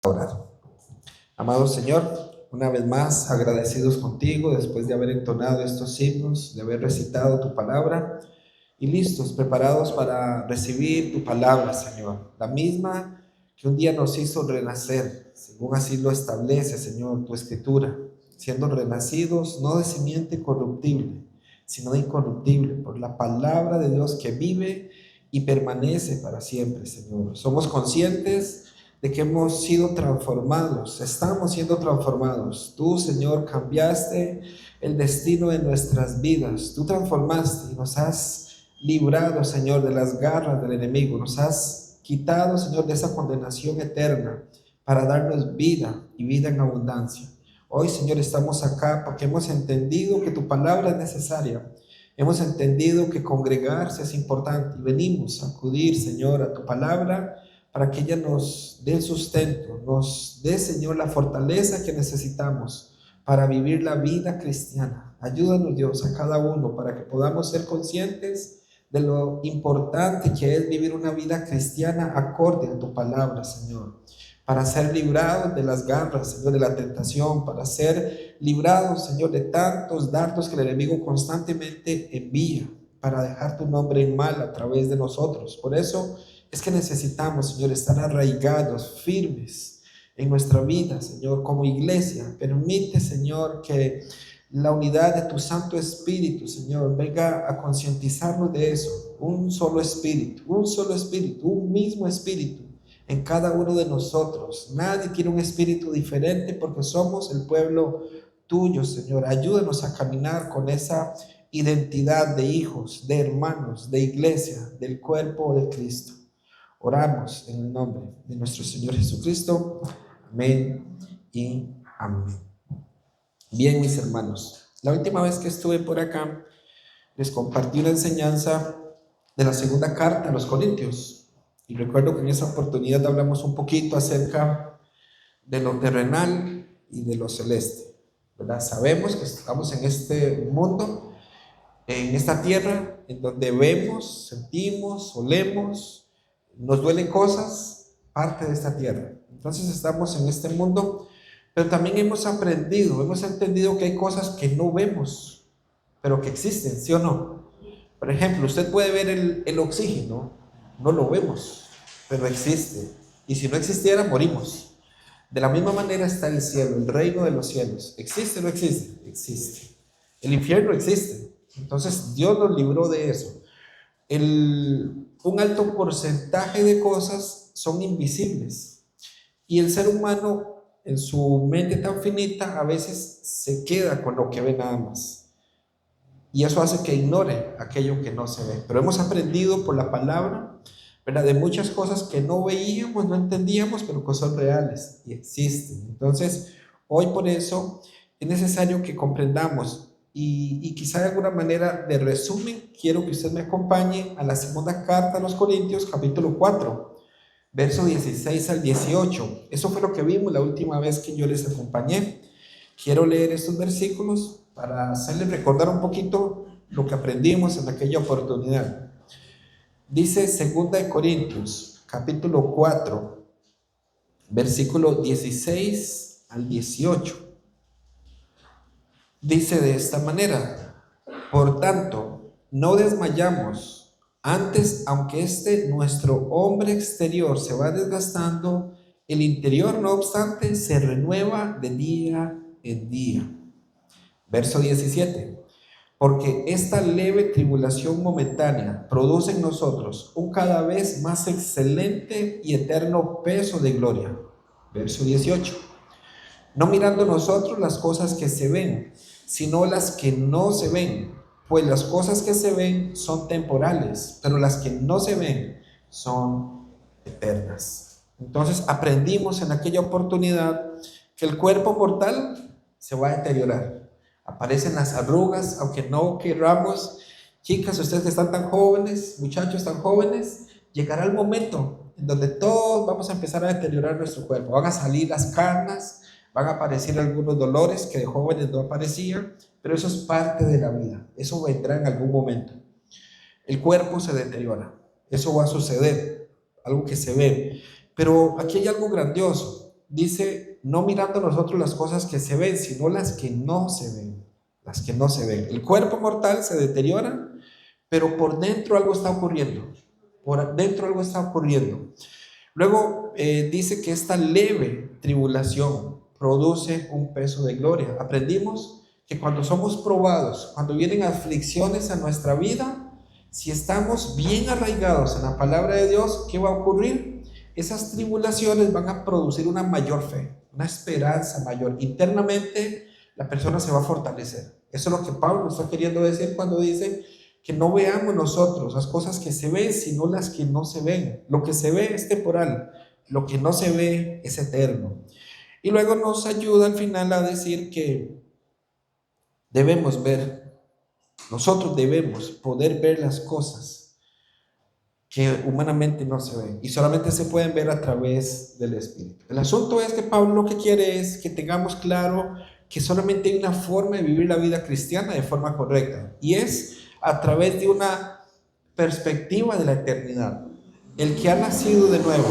Orar. Amado Señor, una vez más agradecidos contigo después de haber entonado estos himnos, de haber recitado tu palabra y listos, preparados para recibir tu palabra, Señor, la misma que un día nos hizo renacer, según así lo establece, Señor, tu escritura, siendo renacidos no de simiente corruptible, sino de incorruptible, por la palabra de Dios que vive y permanece para siempre, Señor. Somos conscientes de que hemos sido transformados, estamos siendo transformados. Tú, Señor, cambiaste el destino de nuestras vidas. Tú transformaste y nos has librado, Señor, de las garras del enemigo. Nos has quitado, Señor, de esa condenación eterna para darnos vida y vida en abundancia. Hoy, Señor, estamos acá porque hemos entendido que tu palabra es necesaria. Hemos entendido que congregarse es importante y venimos a acudir, Señor, a tu palabra para que ella nos dé el sustento, nos dé, Señor, la fortaleza que necesitamos para vivir la vida cristiana. Ayúdanos, Dios, a cada uno para que podamos ser conscientes de lo importante que es vivir una vida cristiana acorde a tu palabra, Señor, para ser librados de las garras, Señor, de la tentación, para ser librados, Señor, de tantos dardos que el enemigo constantemente envía para dejar tu nombre en mal a través de nosotros. Por eso es que necesitamos, Señor, estar arraigados, firmes en nuestra vida, Señor, como iglesia. Permite, Señor, que la unidad de tu Santo Espíritu, Señor, venga a concientizarnos de eso. Un solo espíritu, un mismo espíritu en cada uno de nosotros. Nadie tiene un espíritu diferente porque somos el pueblo tuyo, Señor. Ayúdanos a caminar con esa identidad de hijos, de hermanos, de iglesia, del cuerpo de Cristo. Oramos en el nombre de nuestro Señor Jesucristo. Amén y amén. Bien, mis hermanos, la última vez que estuve por acá, les compartí una enseñanza de la segunda carta a los Corintios. Y recuerdo que en esa oportunidad hablamos un poquito acerca de lo terrenal y de lo celeste, ¿verdad? Sabemos que estamos en este mundo, en esta tierra, en donde vemos, sentimos, olemos, nos duelen cosas, parte de esta tierra. Entonces estamos en este mundo, pero también hemos entendido que hay cosas que no vemos, pero que existen, ¿sí o no? Por ejemplo, usted puede ver el oxígeno, no lo vemos, pero existe. Y si no existiera, morimos. De la misma manera está el cielo, el reino de los cielos. ¿Existe o no existe? Existe. El infierno existe. Entonces Dios nos libró de eso. Un alto porcentaje de cosas son invisibles. Y el ser humano, en su mente tan finita, a veces se queda con lo que ve nada más. Y eso hace que ignore aquello que no se ve. Pero hemos aprendido por la palabra, ¿verdad?, de muchas cosas que no veíamos, no entendíamos, pero que son reales y existen. Entonces, hoy por eso es necesario que comprendamos. Y quizá de alguna manera de resumen, quiero que usted me acompañe a la segunda carta a los Corintios, capítulo 4, verso 16 al 18. Eso fue lo que vimos la última vez que yo les acompañé. Quiero leer estos versículos para hacerles recordar un poquito lo que aprendimos en aquella oportunidad. Dice 2 Corintios, capítulo 4, versículo 16 al 18. Dice de esta manera: por tanto, no desmayamos. Antes, aunque nuestro hombre exterior se va desgastando, el interior, no obstante, se renueva de día en día. Verso 17. Porque esta leve tribulación momentánea produce en nosotros un cada vez más excelente y eterno peso de gloria. Verso 18. No mirando nosotros las cosas que se ven, sino las que no se ven, pues las cosas que se ven son temporales, pero las que no se ven son eternas. Entonces aprendimos en aquella oportunidad que el cuerpo mortal se va a deteriorar. Aparecen las arrugas, aunque no queramos. Chicas, ustedes que están tan jóvenes, muchachos tan jóvenes, llegará el momento en donde todos vamos a empezar a deteriorar nuestro cuerpo. Van a salir las canas, van a aparecer algunos dolores que de jóvenes no aparecían, pero eso es parte de la vida. Eso vendrá en algún momento. El cuerpo se deteriora. Eso va a suceder, algo que se ve. Pero aquí hay algo grandioso. dice, no mirando nosotros las cosas que se ven, sino las que no se ven, las que no se ven. El cuerpo mortal se deteriora, pero por dentro algo está ocurriendo, por dentro algo está ocurriendo. Luego dice que esta leve tribulación produce un peso de gloria. Aprendimos que cuando somos probados, cuando vienen aflicciones a nuestra vida, si estamos bien arraigados en la palabra de Dios, ¿qué va a ocurrir? Esas tribulaciones van a producir una mayor fe, una esperanza mayor. Internamente la persona se va a fortalecer. Eso es lo que Pablo está queriendo decir cuando dice que no veamos nosotros las cosas que se ven, sino las que no se ven. Lo que se ve es temporal, lo que no se ve es eterno. Y luego nos ayuda al final a decir que debemos ver, nosotros debemos poder ver las cosas que humanamente no se ven y solamente se pueden ver a través del Espíritu. El asunto es que Pablo lo que quiere es que tengamos claro que solamente hay una forma de vivir la vida cristiana de forma correcta, y es a través de una perspectiva de la eternidad. El que ha nacido de nuevo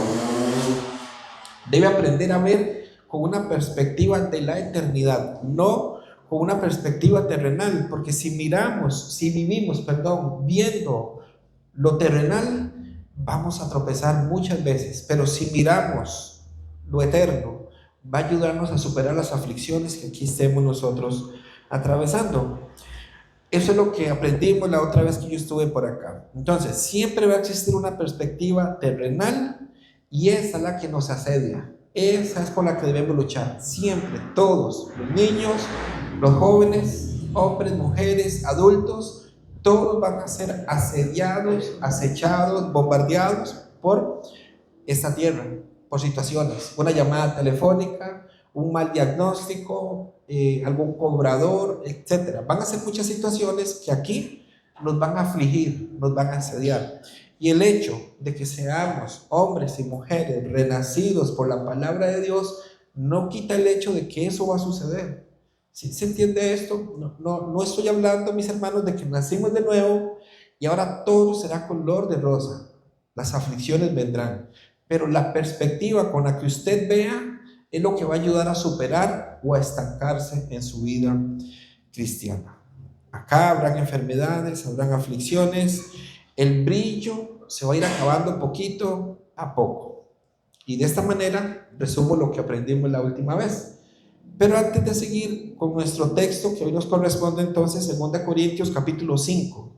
debe aprender a ver con una perspectiva de la eternidad, no con una perspectiva terrenal, porque si vivimos viendo lo terrenal, vamos a tropezar muchas veces, pero si miramos lo eterno, va a ayudarnos a superar las aflicciones que aquí estemos nosotros atravesando. Eso es lo que aprendimos la otra vez que yo estuve por acá. Entonces, siempre va a existir una perspectiva terrenal y esa es la que nos asedia. Esa es con la que debemos luchar. Siempre, todos, los niños, los jóvenes, hombres, mujeres, adultos, todos van a ser asediados, acechados, bombardeados por esta tierra, por situaciones. Una llamada telefónica, un mal diagnóstico, algún cobrador, etc. Van a ser muchas situaciones que aquí nos van a afligir, nos van a asediar. Y el hecho de que seamos hombres y mujeres renacidos por la palabra de Dios no quita el hecho de que eso va a suceder. ¿Sí se entiende esto? No estoy hablando, mis hermanos, de que nacimos de nuevo y ahora todo será color de rosa. Las aflicciones vendrán, pero la perspectiva con la que usted vea es lo que va a ayudar a superar o a estancarse en su vida cristiana. Acá habrán enfermedades, habrán aflicciones, el brillo se va a ir acabando poquito a poco. Y de esta manera resumo lo que aprendimos la última vez. Pero antes de seguir con nuestro texto, que hoy nos corresponde entonces 2 Corintios capítulo 5,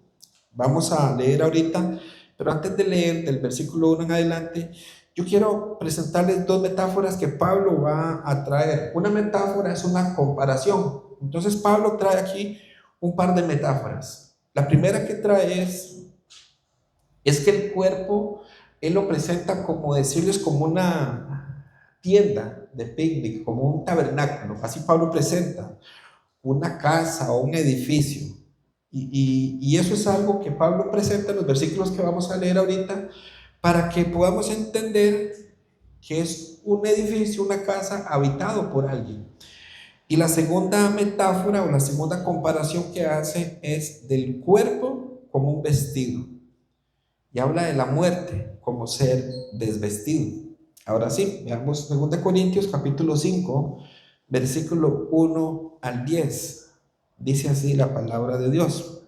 vamos a leer ahorita, pero antes de leer del versículo 1 en adelante, yo quiero presentarles dos metáforas que Pablo va a traer. Una metáfora es una comparación. Entonces Pablo trae aquí un par de metáforas. La primera que trae es que el cuerpo, él lo presenta como decirles como una tienda de picnic, como un tabernáculo. Así Pablo presenta una casa o un edificio. Y eso es algo que Pablo presenta en los versículos que vamos a leer ahorita, para que podamos entender que es un edificio, una casa habitado por alguien. Y la segunda metáfora o la segunda comparación que hace es del cuerpo como un vestido. Y habla de la muerte como ser desvestido. Ahora sí, veamos 2 Corintios capítulo 5, versículo 1 al 10. Dice así la palabra de Dios.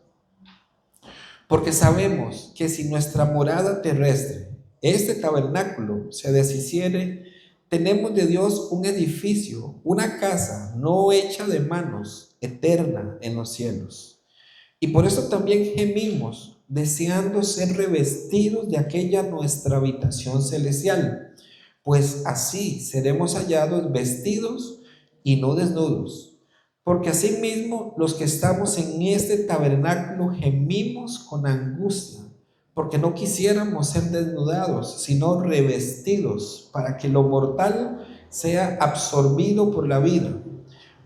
Porque sabemos que si nuestra morada terrestre, este tabernáculo, se deshiciere, tenemos de Dios un edificio, una casa no hecha de manos, eterna en los cielos. Y por eso también gemimos, deseando ser revestidos de aquella nuestra habitación celestial, pues así seremos hallados vestidos y no desnudos. Porque asimismo los que estamos en este tabernáculo gemimos con angustia, porque no quisiéramos ser desnudados, sino revestidos, para que lo mortal sea absorbido por la vida.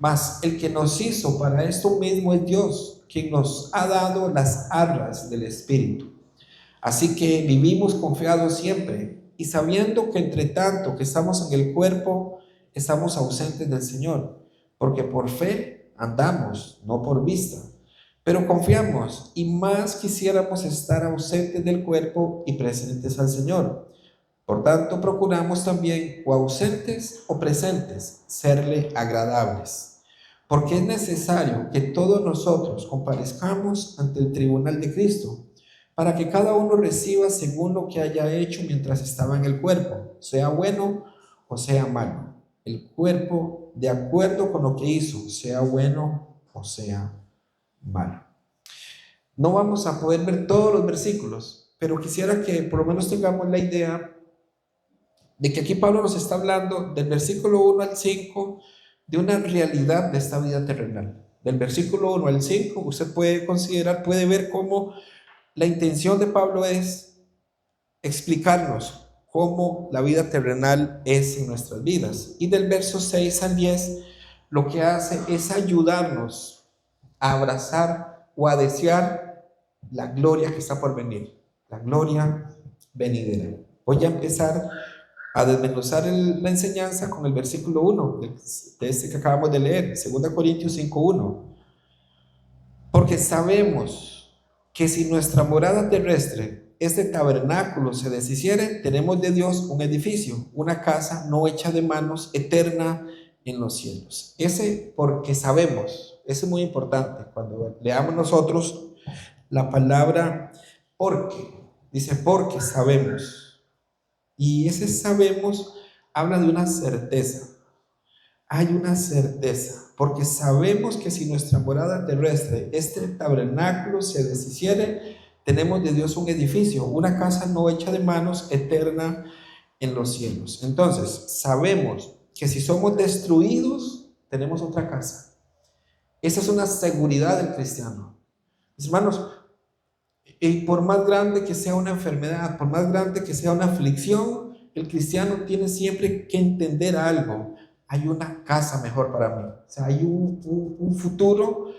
Mas el que nos hizo para esto mismo es Dios, quien nos ha dado las arras del Espíritu. Así que vivimos confiados siempre, y sabiendo que entre tanto que estamos en el cuerpo, estamos ausentes del Señor, porque por fe andamos, no por vista. Pero confiamos, y más quisiéramos estar ausentes del cuerpo y presentes al Señor. Por tanto, procuramos también, o ausentes o presentes, serle agradables, porque es necesario que todos nosotros comparezcamos ante el tribunal de Cristo, para que cada uno reciba según lo que haya hecho mientras estaba en el cuerpo, sea bueno o sea malo. El cuerpo de acuerdo con lo que hizo, sea bueno o sea malo. No vamos a poder ver todos los versículos, pero quisiera que por lo menos tengamos la idea de que aquí Pablo nos está hablando del versículo 1 al 5 de una realidad de esta vida terrenal. Del versículo 1 al 5 usted puede considerar, puede ver cómo la intención de Pablo es explicarnos cómo la vida terrenal es en nuestras vidas. Y del verso 6 al 10 lo que hace es ayudarnos a abrazar o a desear la gloria que está por venir, la gloria venidera. Voy a empezar a desmenuzar la enseñanza con el versículo 1 de este que acabamos de leer, 2 Corintios 5:1. Porque sabemos que si nuestra morada terrestre, este tabernáculo, se deshiciere, tenemos de Dios un edificio, una casa no hecha de manos, eterna en los cielos. Ese porque sabemos, eso es muy importante. Cuando leamos nosotros la palabra porque, dice porque sabemos. Y ese sabemos habla de una certeza. Hay una certeza, porque sabemos que si nuestra morada terrestre, este tabernáculo, se deshiciere, tenemos de Dios un edificio, una casa no hecha de manos, eterna en los cielos. Entonces, sabemos que si somos destruidos, tenemos otra casa. Esa es una seguridad del cristiano. Mis hermanos, y por más grande que sea una enfermedad, por más grande que sea una aflicción, el cristiano tiene siempre que entender algo. Hay una casa mejor para mí. O sea, hay un futuro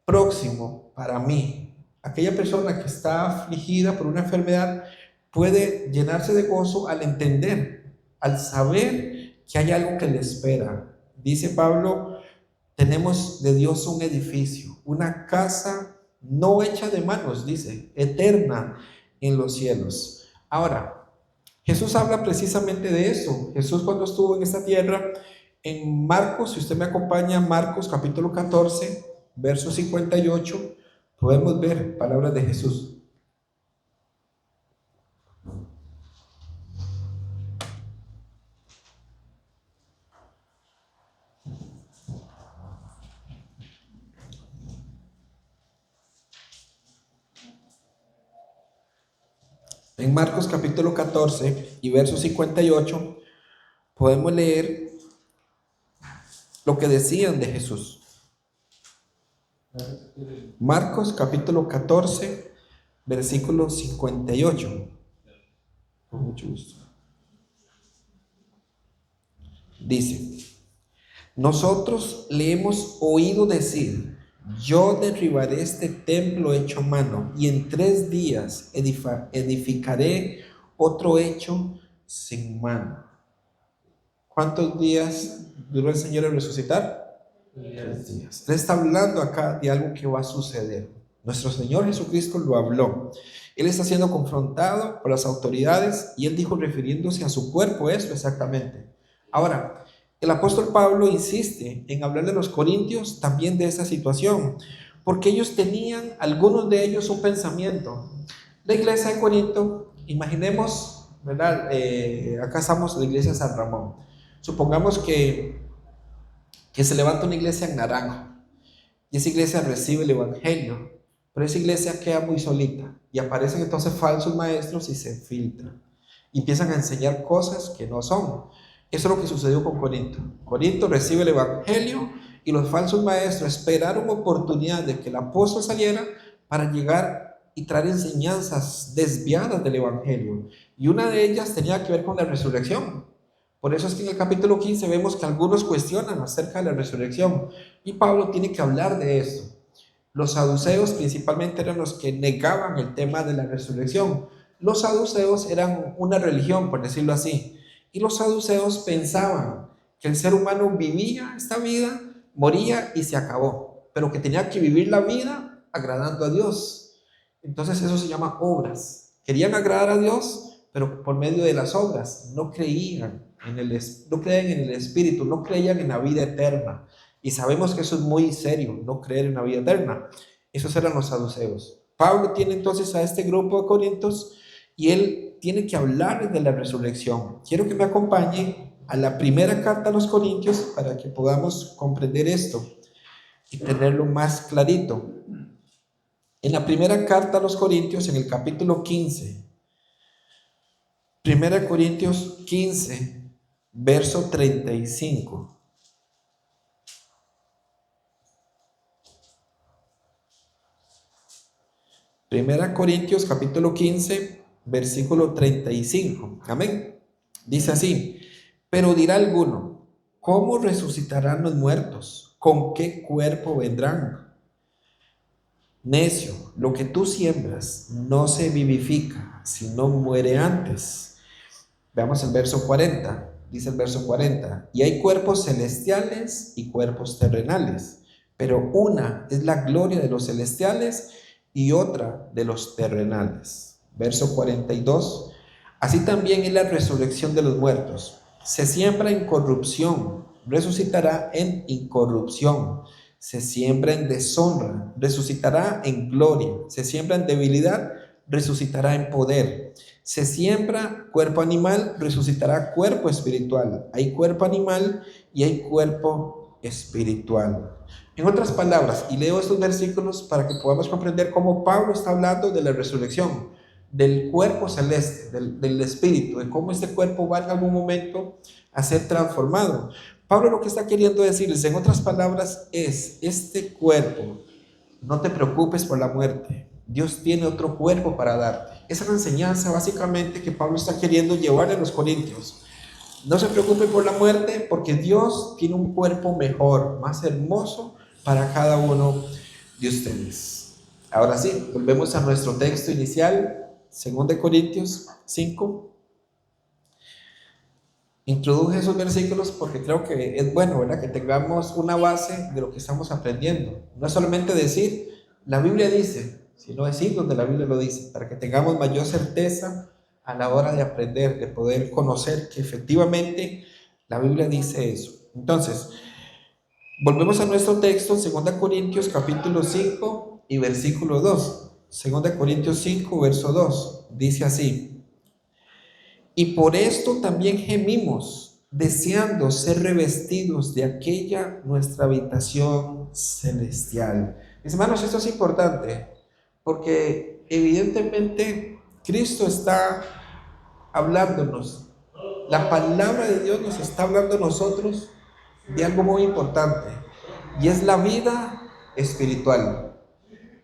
próximo para mí. Aquella persona que está afligida por una enfermedad puede llenarse de gozo al entender, al saber que hay algo que le espera. Dice Pablo, tenemos de Dios un edificio, una casa no hecha de manos, dice, eterna en los cielos. Ahora, Jesús habla precisamente de eso. Jesús, cuando estuvo en esta tierra, en Marcos, si usted me acompaña, Marcos capítulo 14, verso 58, podemos ver palabras de Jesús. En Marcos capítulo 14 y verso 58 podemos leer lo que decían de Jesús. Marcos capítulo 14, versículo 58. Con mucho gusto. Dice, nosotros le hemos oído decir, yo derribaré este templo hecho a mano y en 3 días edificaré otro hecho sin mano. ¿Cuántos días duró el Señor en resucitar? 3 días. Él está hablando acá de algo que va a suceder. Nuestro Señor Jesucristo lo habló. Él está siendo confrontado por las autoridades y él dijo, refiriéndose a su cuerpo, eso exactamente. Ahora, el apóstol Pablo insiste en hablar de los corintios también de esa situación, porque ellos tenían, algunos de ellos, un pensamiento. La iglesia de Corinto, imaginemos, ¿verdad? Acá estamos en la iglesia de San Ramón. Supongamos que se levanta una iglesia en Naranjo y esa iglesia recibe el evangelio, pero esa iglesia queda muy solita y aparecen entonces falsos maestros y se filtran y empiezan a enseñar cosas que no son. Eso es lo que sucedió con Corinto. Corinto recibe el evangelio y los falsos maestros esperaron oportunidad de que el apóstol saliera para llegar y traer enseñanzas desviadas del evangelio, y una de ellas tenía que ver con la resurrección. Por eso es que en el capítulo 15 vemos que algunos cuestionan acerca de la resurrección y Pablo tiene que hablar de esto. Los saduceos principalmente eran los que negaban el tema de la resurrección. Los saduceos eran una religión, por decirlo así, y los saduceos pensaban que el ser humano vivía esta vida, moría y se acabó, pero que tenía que vivir la vida agradando a Dios. Entonces eso se llama obras. Querían agradar a Dios, pero por medio de las obras. No creían no creían en el Espíritu, no creían en la vida eterna. Y sabemos que eso es muy serio, no creer en la vida eterna. Esos eran los saduceos. Pablo tiene entonces a este grupo de corintios y él tiene que hablar de la resurrección. Quiero que me acompañen a la primera carta a los corintios para que podamos comprender esto y tenerlo más clarito. En la primera carta a los corintios, en el capítulo 15, Primera Corintios 15, verso 35. Primera Corintios capítulo 15, versículo 35. Amén. Dice así: pero dirá alguno, ¿cómo resucitarán los muertos? ¿Con qué cuerpo vendrán? Necio, lo que tú siembras no se vivifica, sino muere antes. Veamos el verso 40. Dice el verso 40: y hay cuerpos celestiales y cuerpos terrenales, pero una es la gloria de los celestiales y otra de los terrenales. Verso 42: así también es la resurrección de los muertos. Se siembra en corrupción, resucitará en incorrupción. Se siembra en deshonra, resucitará en gloria. Se siembra en debilidad, resucitará en poder. Se siembra cuerpo animal, resucitará cuerpo espiritual. Hay cuerpo animal y hay cuerpo espiritual. En otras palabras, y leo estos versículos para que podamos comprender cómo Pablo está hablando de la resurrección, del cuerpo celeste, del espíritu, de cómo este cuerpo va en algún momento a ser transformado. Pablo lo que está queriendo decirles, en otras palabras, es: este cuerpo, no te preocupes por la muerte. Dios tiene otro cuerpo para darte. Esa es la enseñanza básicamente que Pablo está queriendo llevarle a los corintios. No se preocupen por la muerte, porque Dios tiene un cuerpo mejor, más hermoso para cada uno de ustedes. Ahora sí, volvemos a nuestro texto inicial, 2 Corintios 5. Introduje esos versículos porque creo que es bueno, ¿verdad?, que tengamos una base de lo que estamos aprendiendo. No es solamente decir, la Biblia dice, sino decir donde la Biblia lo dice, para que tengamos mayor certeza a la hora de aprender, de poder conocer que efectivamente la Biblia dice eso. Entonces, volvemos a nuestro texto, 2 Corintios capítulo 5 y versículo 2. 2 Corintios 5, verso 2, dice así: y por esto también gemimos, deseando ser revestidos de aquella nuestra habitación celestial. Mis hermanos, esto es importante, porque evidentemente Cristo está hablándonos. La palabra de Dios nos está hablando a nosotros de algo muy importante, y es la vida espiritual.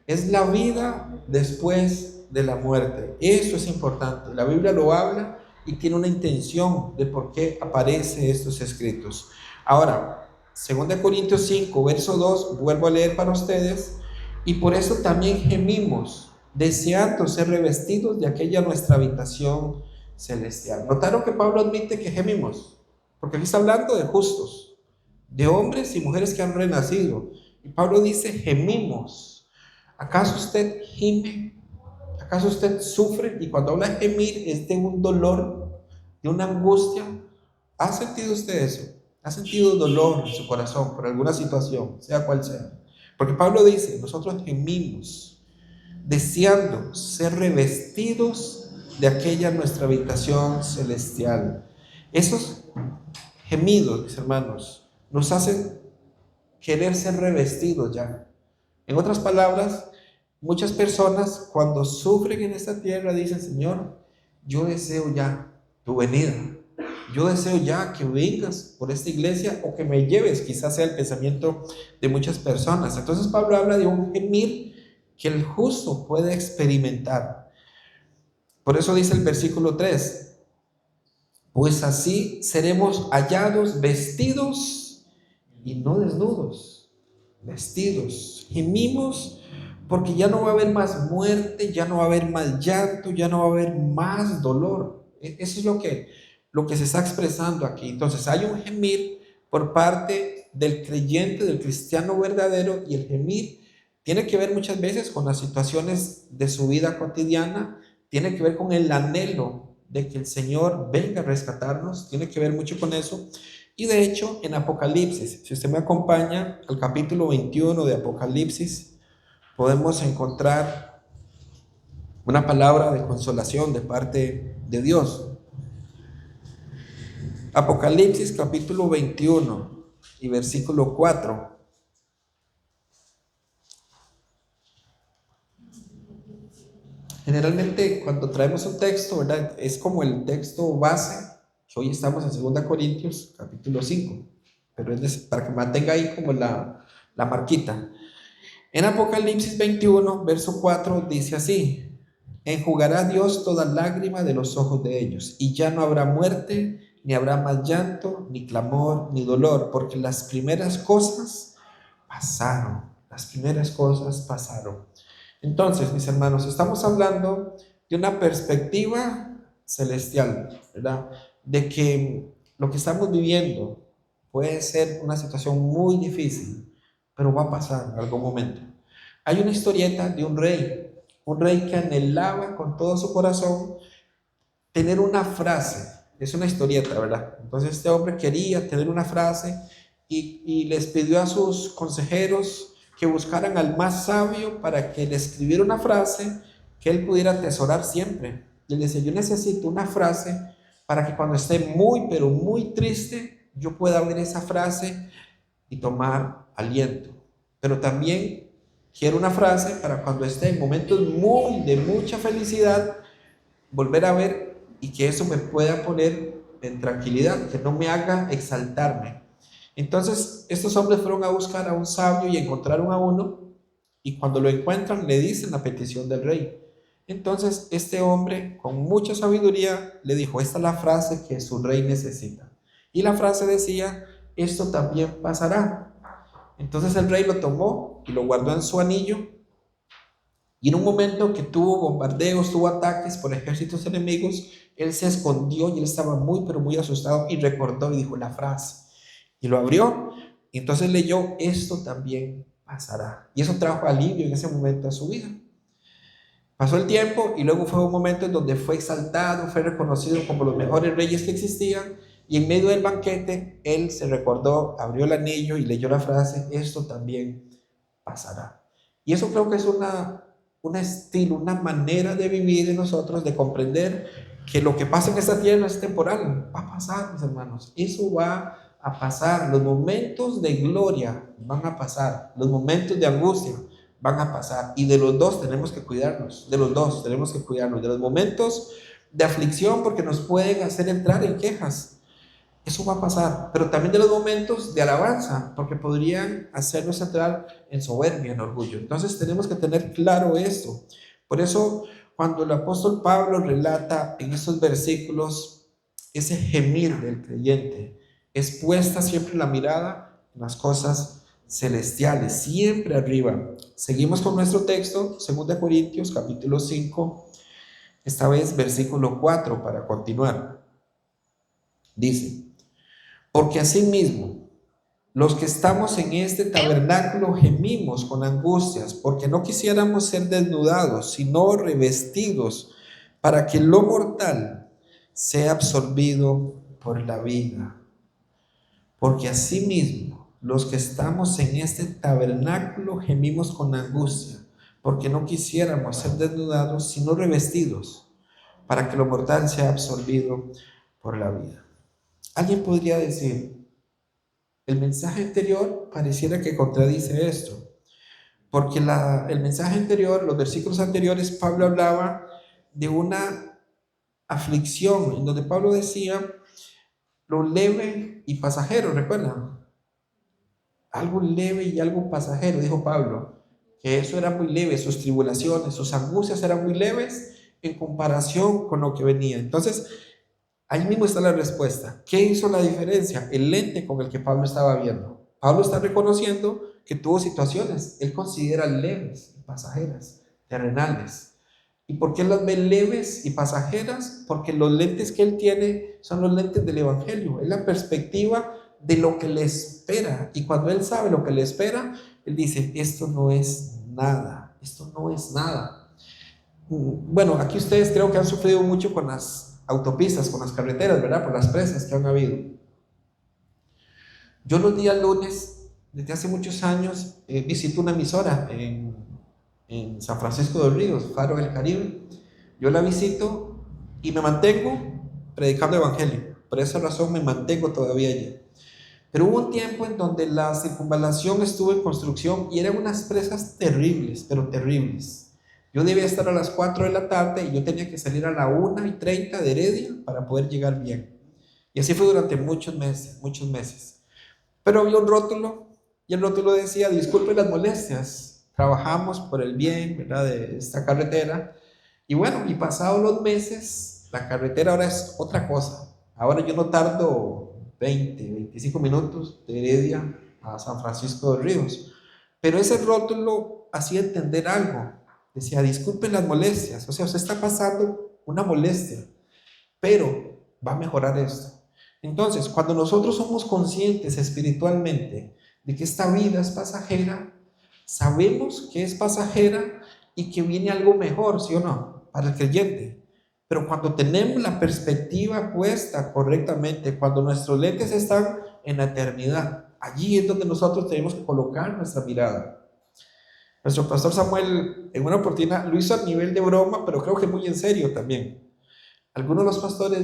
Es la vida después de la muerte. Eso es importante. La Biblia lo habla y tiene una intención de por qué aparece estos escritos. Ahora, 2 Corintios 5, verso 2, vuelvo a leer para ustedes: y por eso también gemimos, deseando ser revestidos de aquella nuestra habitación celestial. ¿Notaron que Pablo admite que gemimos? Porque aquí está hablando de justos, de hombres y mujeres que han renacido. Y Pablo dice: gemimos. ¿Acaso usted gime? ¿Acaso usted sufre? Y cuando habla de gemir es de un dolor, de una angustia. ¿Ha sentido usted eso? ¿Ha sentido dolor en su corazón por alguna situación, sea cual sea? Porque Pablo dice: nosotros gemimos, deseando ser revestidos de aquella nuestra habitación celestial. Esos gemidos, mis hermanos, nos hacen querer ser revestidos ya. En otras palabras, muchas personas cuando sufren en esta tierra dicen: Señor, yo deseo ya tu venida. Yo deseo ya que vengas por esta iglesia o que me lleves. Quizás sea el pensamiento de muchas personas. Entonces Pablo habla de un gemir que el justo puede experimentar. Por eso dice el versículo 3: pues así seremos hallados vestidos y no desnudos. Vestidos. Gemimos porque ya no va a haber más muerte, ya no va a haber más llanto, ya no va a haber más dolor. Eso es lo que se está expresando aquí. Entonces hay un gemir por parte del creyente, del cristiano verdadero, y el gemir tiene que ver muchas veces con las situaciones de su vida cotidiana, tiene que ver con el anhelo de que el Señor venga a rescatarnos, tiene que ver mucho con eso. Y de hecho, en Apocalipsis, si usted me acompaña al capítulo 21 de Apocalipsis, podemos encontrar una palabra de consolación de parte de Dios. Apocalipsis capítulo 21 y versículo 4. Generalmente cuando traemos un texto, ¿verdad? Es como el texto base, que hoy estamos en 2 Corintios capítulo 5, pero es para que mantenga ahí como la marquita. En Apocalipsis 21, verso 4 dice así: enjugará Dios toda lágrima de los ojos de ellos, y ya no habrá muerte, ni habrá más llanto, ni clamor, ni dolor, porque las primeras cosas pasaron. Las primeras cosas pasaron. Entonces, mis hermanos, estamos hablando de una perspectiva celestial, ¿verdad? De que lo que estamos viviendo puede ser una situación muy difícil, pero va a pasar en algún momento. Hay una historieta de un rey que anhelaba con todo su corazón tener una frase. Es una historieta, ¿verdad? Entonces este hombre quería tener una frase y les pidió a sus consejeros que buscaran al más sabio para que le escribiera una frase que él pudiera atesorar siempre. Y él decía: yo necesito una frase para que cuando esté muy, pero muy triste, yo pueda ver esa frase y tomar aliento. Pero también quiero una frase para cuando esté en momentos de mucha felicidad, volver a ver y que eso me pueda poner en tranquilidad, que no me haga exaltarme. Entonces estos hombres fueron a buscar a un sabio y encontraron a uno, y cuando lo encuentran le dicen la petición del rey. Entonces este hombre con mucha sabiduría le dijo: esta es la frase que su rey necesita. Y la frase decía: esto también pasará. Entonces el rey lo tomó y lo guardó en su anillo, y en un momento que tuvo bombardeos, tuvo ataques por ejércitos enemigos, él se escondió y él estaba muy, pero muy asustado, y recordó y dijo la frase. Y lo abrió, y entonces leyó: esto también pasará. Y eso trajo alivio en ese momento a su vida. Pasó el tiempo y luego fue un momento en donde fue exaltado, fue reconocido como los mejores reyes que existían, y en medio del banquete él se recordó, abrió el anillo y leyó la frase: esto también pasará. Y eso creo que es un estilo, una manera de vivir en nosotros, de comprender que lo que pasa en esta tierra es temporal. Va a pasar, mis hermanos, eso va a pasar. Los momentos de gloria van a pasar, los momentos de angustia van a pasar, y de los dos tenemos que cuidarnos, de los dos tenemos que cuidarnos, de los momentos de aflicción, porque nos pueden hacer entrar en quejas. Eso va a pasar, pero también de los momentos de alabanza, porque podrían hacernos entrar en soberbia, en orgullo. Entonces tenemos que tener claro esto. Por eso, cuando el apóstol Pablo relata en estos versículos ese gemir del creyente, es puesta siempre la mirada en las cosas celestiales, siempre arriba. Seguimos con nuestro texto, 2 Corintios capítulo 5, esta vez versículo 4 para continuar. Dice: porque asimismo, los que estamos en este tabernáculo gemimos con angustias, porque no quisiéramos ser desnudados, sino revestidos, para que lo mortal sea absorbido por la vida. Porque asimismo, los que estamos en este tabernáculo gemimos con angustia, porque no quisiéramos ser desnudados, sino revestidos, para que lo mortal sea absorbido por la vida. Alguien podría decir: el mensaje anterior pareciera que contradice esto, porque el mensaje anterior, los versículos anteriores, Pablo hablaba de una aflicción, en donde Pablo decía lo leve y pasajero, ¿recuerdan? Algo leve y algo pasajero, dijo Pablo, que eso era muy leve, sus tribulaciones, sus angustias eran muy leves en comparación con lo que venía. Entonces, ahí mismo está la respuesta. ¿Qué hizo la diferencia? El lente con el que Pablo estaba viendo. Pablo está reconociendo que tuvo situaciones, él considera leves y pasajeras, terrenales. ¿Y por qué las ve leves y pasajeras? Porque los lentes que él tiene son los lentes del Evangelio, es la perspectiva de lo que le espera. Y cuando él sabe lo que le espera, él dice: esto no es nada, esto no es nada. Bueno, aquí ustedes creo que han sufrido mucho con las autopistas, con las carreteras, ¿verdad? Por las presas que han habido. Yo los días lunes, desde hace muchos años, visito una emisora en San Francisco de los Ríos, Faro del Caribe. Yo la visito y me mantengo predicando evangelio. Por esa razón me mantengo todavía allí. Pero hubo un tiempo en donde la circunvalación estuvo en construcción y eran unas presas terribles, pero terribles. Yo debía estar a las 4 de la tarde y yo tenía que salir a la 1:30 de Heredia para poder llegar bien. Y así fue durante muchos meses, muchos meses. Pero había un rótulo y el rótulo decía: disculpe las molestias, trabajamos por el bien, ¿verdad?, de esta carretera. Y bueno, y pasados los meses, la carretera ahora es otra cosa. Ahora yo no tardo 25 minutos de Heredia a San Francisco de los Ríos. Pero ese rótulo hacía entender algo. Decía: disculpen las molestias. O sea, usted está pasando una molestia, pero va a mejorar esto. Entonces, cuando nosotros somos conscientes espiritualmente de que esta vida es pasajera, sabemos que es pasajera y que viene algo mejor, ¿sí o no?, para el creyente. Pero cuando tenemos la perspectiva puesta correctamente, cuando nuestros lentes están en la eternidad, allí es donde nosotros tenemos que colocar nuestra mirada. Nuestro pastor Samuel en una oportunidad lo hizo a nivel de broma, pero creo que muy en serio también. Algunos de los pastores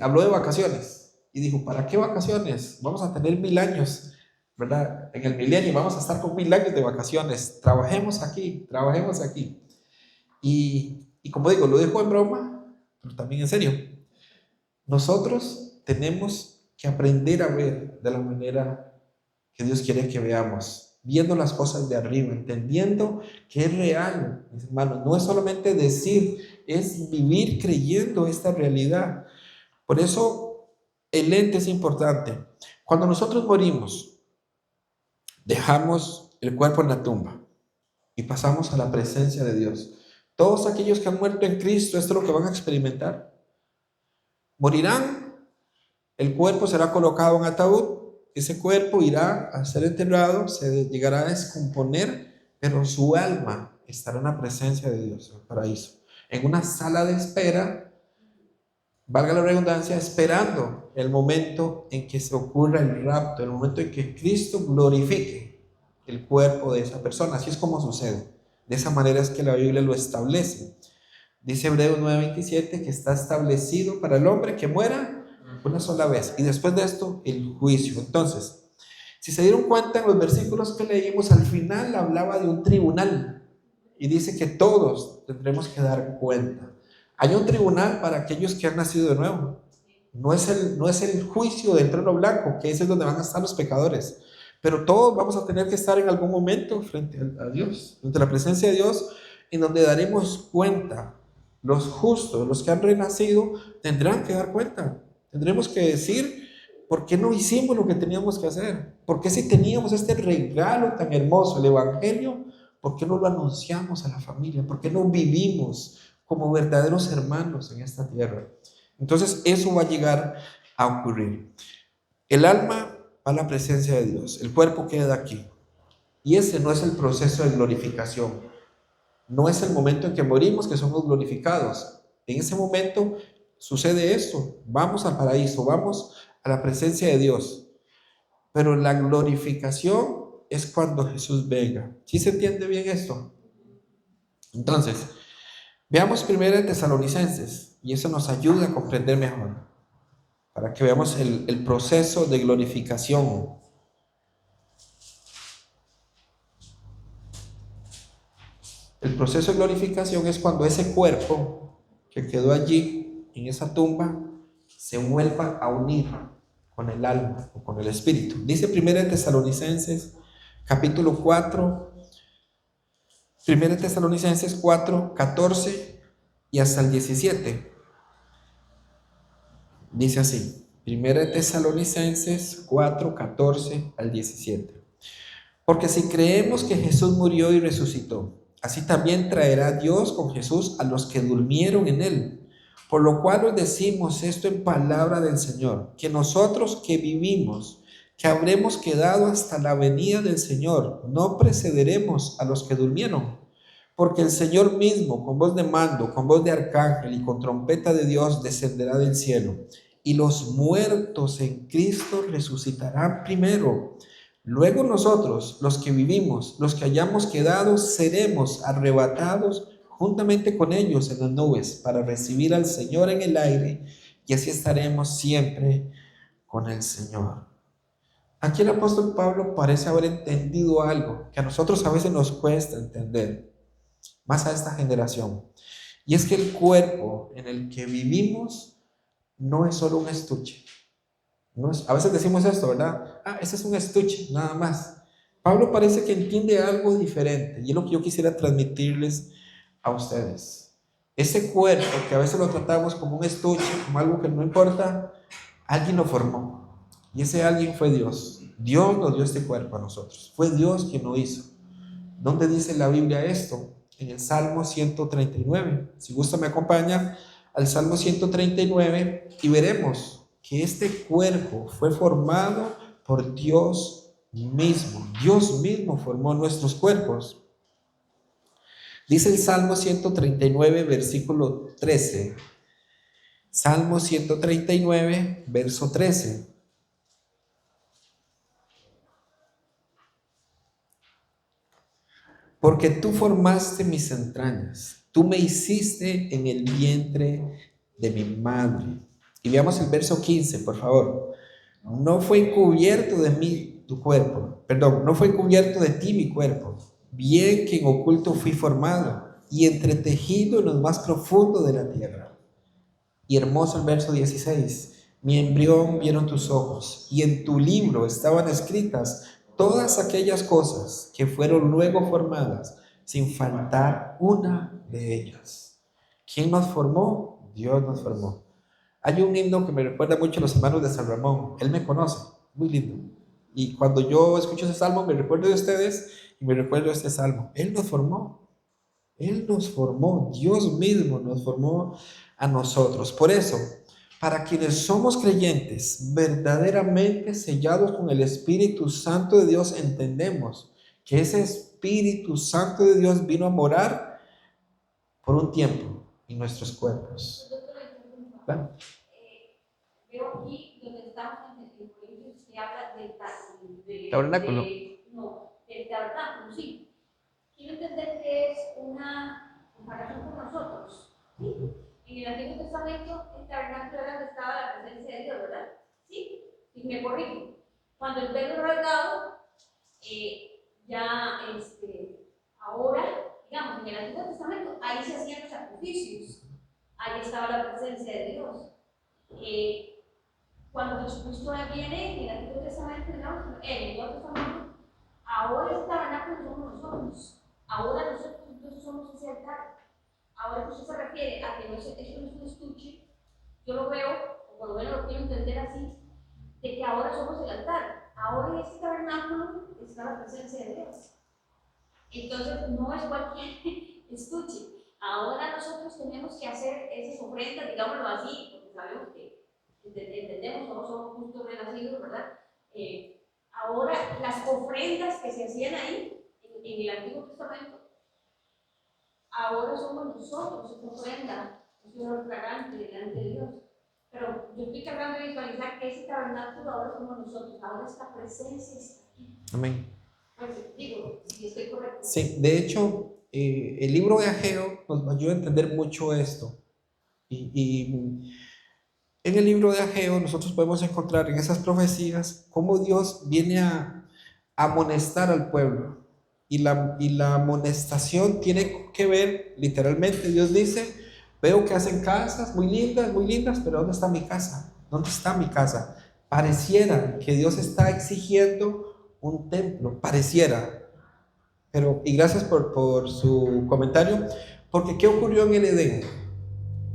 habló de vacaciones y dijo: ¿para qué vacaciones? Vamos a tener 1000 años, ¿verdad? En el milenio vamos a estar con 1000 años de vacaciones. Trabajemos aquí, trabajemos aquí. Y como digo, lo dijo en broma, pero también en serio. Nosotros tenemos que aprender a ver de la manera que Dios quiere que veamos, viendo las cosas de arriba, entendiendo que es real, mis hermanos. No es solamente decir, es vivir creyendo esta realidad. Por eso el lente es importante. Cuando nosotros morimos, dejamos el cuerpo en la tumba y pasamos a la presencia de Dios. Todos aquellos que han muerto en Cristo, esto es lo que van a experimentar. Morirán, el cuerpo será colocado en ataúd, ese cuerpo irá a ser enterrado, se llegará a descomponer, pero su alma estará en la presencia de Dios, en el paraíso, en una sala de espera, valga la redundancia, esperando el momento en que se ocurra el rapto, el momento en que Cristo glorifique el cuerpo de esa persona. Así es como sucede. De esa manera es que la Biblia lo establece. Dice Hebreos 9:27 que está establecido para el hombre que muera una sola vez, y después de esto el juicio. Entonces, si se dieron cuenta, en los versículos que leímos, al final hablaba de un tribunal y dice que todos tendremos que dar cuenta. Hay un tribunal para aquellos que han nacido de nuevo. No es el juicio del trono blanco, que ese es donde van a estar los pecadores, pero todos vamos a tener que estar en algún momento frente a Dios, frente a la presencia de Dios, en donde daremos cuenta. Los justos, los que han renacido, tendrán que dar cuenta. Tendremos que decir: ¿por qué no hicimos lo que teníamos que hacer? ¿Por qué, si teníamos este regalo tan hermoso, el Evangelio, por qué no lo anunciamos a la familia? ¿Por qué no vivimos como verdaderos hermanos en esta tierra? Entonces eso va a llegar a ocurrir. El alma va a la presencia de Dios, el cuerpo queda aquí. Y ese no es el proceso de glorificación. No es el momento en que morimos que somos glorificados. En ese momento sucede esto: vamos al paraíso, vamos a la presencia de Dios. Pero la glorificación es cuando Jesús venga. ¿Sí se entiende bien esto? Entonces, veamos 1 Tesalonicenses, y eso nos ayuda a comprender mejor, para que veamos el proceso de glorificación. El proceso de glorificación es cuando ese cuerpo que quedó allí en esa tumba se vuelva a unir con el alma o con el espíritu. Dice 1 Tesalonicenses capítulo 4, 1 Tesalonicenses 4, 14 y hasta el 17. Dice así: 1 Tesalonicenses 4, 14 al 17. Porque si creemos que Jesús murió y resucitó, así también traerá Dios con Jesús a los que durmieron en él. Por lo cual os decimos esto en palabra del Señor, que nosotros que vivimos, que habremos quedado hasta la venida del Señor, no precederemos a los que durmieron. Porque el Señor mismo, con voz de mando, con voz de arcángel y con trompeta de Dios, descenderá del cielo. Y los muertos en Cristo resucitarán primero. Luego nosotros, los que vivimos, los que hayamos quedado, seremos arrebatados juntamente con ellos en las nubes para recibir al Señor en el aire, y así estaremos siempre con el Señor. Aquí el apóstol Pablo parece haber entendido algo que a nosotros a veces nos cuesta entender, más a esta generación. Y es que el cuerpo en el que vivimos no es solo un estuche. No es, a veces decimos esto, ¿verdad? Ese es un estuche, nada más. Pablo parece que entiende algo diferente, y es lo que yo quisiera transmitirles a ustedes. Ese cuerpo que a veces lo tratamos como un estuche, como algo que no importa, alguien lo formó. Y ese alguien fue Dios. Dios nos dio este cuerpo a nosotros. Fue Dios quien lo hizo. ¿Dónde dice la Biblia esto? En el Salmo 139. Si gusta me acompaña al Salmo 139 y veremos que este cuerpo fue formado por Dios mismo. Dios mismo formó nuestros cuerpos. Dice el Salmo 139, versículo 13. Salmo 139, verso 13. Porque tú formaste mis entrañas, tú me hiciste en el vientre de mi madre. Y veamos el verso 15, por favor. No fue encubierto de mí tu cuerpo, perdón, no fue encubierto de ti mi cuerpo, bien que en oculto fui formado y entretejido en lo más profundo de la tierra. Y hermoso el verso 16. Mi embrión vieron tus ojos, y en tu libro estaban escritas todas aquellas cosas que fueron luego formadas, sin faltar una de ellas. ¿Quién nos formó? Dios nos formó. Hay un himno que me recuerda mucho a los hermanos de San Ramón. Él me conoce, muy lindo. Y cuando yo escucho ese salmo, me recuerdo de ustedes y me recuerdo de este salmo. Él nos formó. Él nos formó. Dios mismo nos formó a nosotros. Por eso, para quienes somos creyentes, verdaderamente sellados con el Espíritu Santo de Dios, entendemos que ese Espíritu Santo de Dios vino a morar por un tiempo en nuestros cuerpos. ¿Claro? Veo aquí donde estamos en el colegio se habla del tabernáculo. Del tabernáculo, sí. Quiero entender que es una comparación con nosotros, ¿sí? En el Antiguo Testamento, el tabernáculo era donde estaba la presencia de Dios, ¿verdad? ¿Sí? Y me corrijo. Cuando el velo rasgado, ahora, digamos, en el Antiguo Testamento, ahí se hacían los sacrificios, ahí estaba la presencia de Dios. Cuando Jesucristo viene en el Antiguo Testamento, digamos, en el Nuevo Testamento, ahora el tabernáculo somos nosotros. Ahora nosotros entonces somos ese altar. Ahora que usted se refiere a que no esto no es un estuche, yo lo veo, o por lo menos lo quiero entender así, de que ahora somos el altar. Ahora en este tabernáculo está la presencia de Dios. Entonces no es cualquier estuche. Ahora nosotros tenemos que hacer esas ofrendas, digámoslo así, porque sabemos que entendemos, somos justos renacidos, ¿verdad? Ahora las ofrendas que se hacían ahí, en el Antiguo Testamento, ahora somos nosotros esa ofrenda, ese olor fragante delante de Dios. Pero yo estoy tratando de visualizar que ese tabernáculo ahora somos nosotros, ahora esta presencia está aquí. Amén. Pues digo, si estoy correcto. Sí, de hecho, el libro de Ageo nos ayuda a entender mucho esto. Y en el libro de Ageo nosotros podemos encontrar en esas profecías cómo Dios viene a amonestar al pueblo. Y la amonestación tiene que ver, literalmente, Dios dice, veo que hacen casas muy lindas, pero ¿dónde está mi casa? ¿Dónde está mi casa? Pareciera que Dios está exigiendo un templo, pareciera. Pero, y gracias por su comentario, porque ¿qué ocurrió en el Edén?